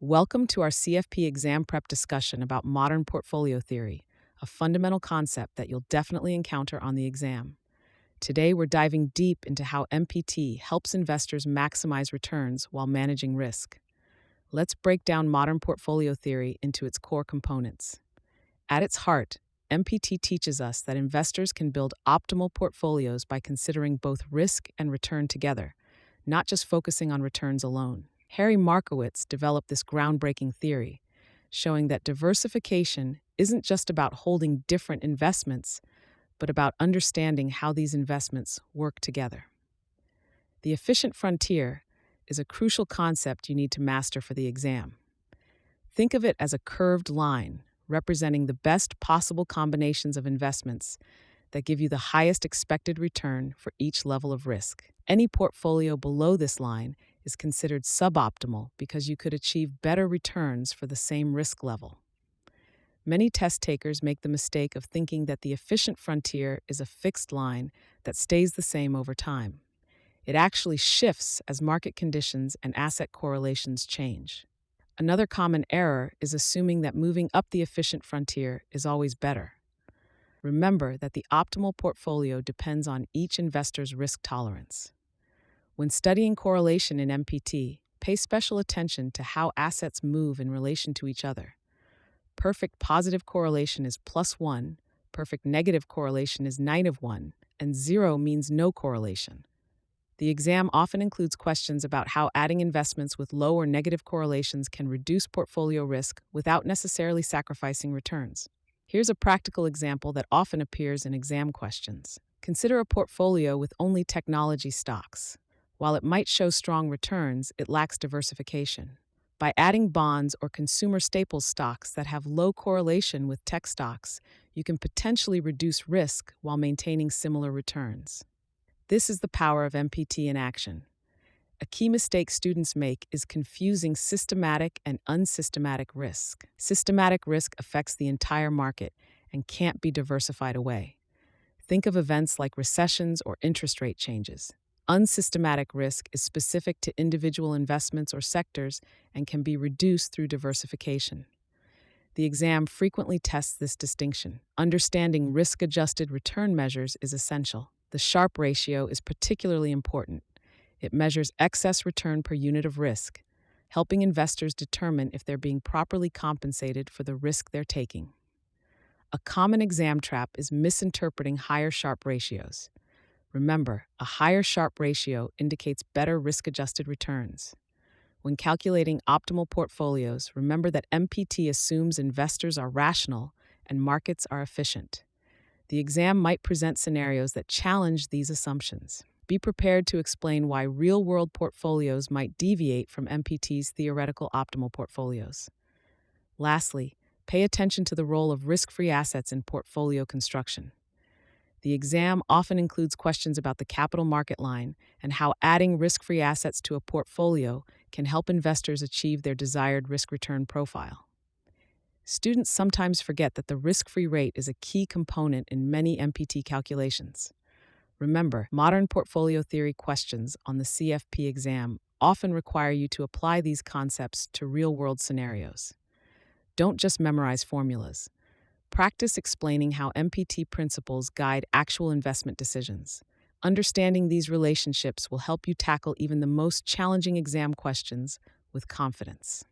Welcome to our CFP exam prep discussion about modern portfolio theory, a fundamental concept that you'll definitely encounter on the exam. Today, we're diving deep into how MPT helps investors maximize returns while managing risk. Let's break down modern portfolio theory into its core components. At its heart, MPT teaches us that investors can build optimal portfolios by considering both risk and return together, not just focusing on returns alone. Harry Markowitz developed this groundbreaking theory, showing that diversification isn't just about holding different investments, but about understanding how these investments work together. The efficient frontier is a crucial concept you need to master for the exam. Think of it as a curved line representing the best possible combinations of investments that give you the highest expected return for each level of risk. Any portfolio below this line is considered suboptimal because you could achieve better returns for the same risk level. Many test takers make the mistake of thinking that the efficient frontier is a fixed line that stays the same over time. It actually shifts as market conditions and asset correlations change. Another common error is assuming that moving up the efficient frontier is always better. Remember that the optimal portfolio depends on each investor's risk tolerance. When studying correlation in MPT, pay special attention to how assets move in relation to each other. Perfect positive correlation is +1, perfect negative correlation is -1, and 0 means no correlation. The exam often includes questions about how adding investments with low or negative correlations can reduce portfolio risk without necessarily sacrificing returns. Here's a practical example that often appears in exam questions. Consider a portfolio with only technology stocks. While it might show strong returns, it lacks diversification. By adding bonds or consumer staples stocks that have low correlation with tech stocks, you can potentially reduce risk while maintaining similar returns. This is the power of MPT in action. A key mistake students make is confusing systematic and unsystematic risk. Systematic risk affects the entire market and can't be diversified away. Think of events like recessions or interest rate changes. Unsystematic risk is specific to individual investments or sectors and can be reduced through diversification. The exam frequently tests this distinction. Understanding risk-adjusted return measures is essential. The Sharpe ratio is particularly important. It measures excess return per unit of risk, helping investors determine if they're being properly compensated for the risk they're taking. A common exam trap is misinterpreting higher Sharpe ratios. Remember, a higher Sharpe ratio indicates better risk-adjusted returns. When calculating optimal portfolios, remember that MPT assumes investors are rational and markets are efficient. The exam might present scenarios that challenge these assumptions. Be prepared to explain why real-world portfolios might deviate from MPT's theoretical optimal portfolios. Lastly, pay attention to the role of risk-free assets in portfolio construction. The exam often includes questions about the capital market line and how adding risk-free assets to a portfolio can help investors achieve their desired risk-return profile. Students sometimes forget that the risk-free rate is a key component in many MPT calculations. Remember, modern portfolio theory questions on the CFP exam often require you to apply these concepts to real-world scenarios. Don't just memorize formulas. Practice explaining how MPT principles guide actual investment decisions. Understanding these relationships will help you tackle even the most challenging exam questions with confidence.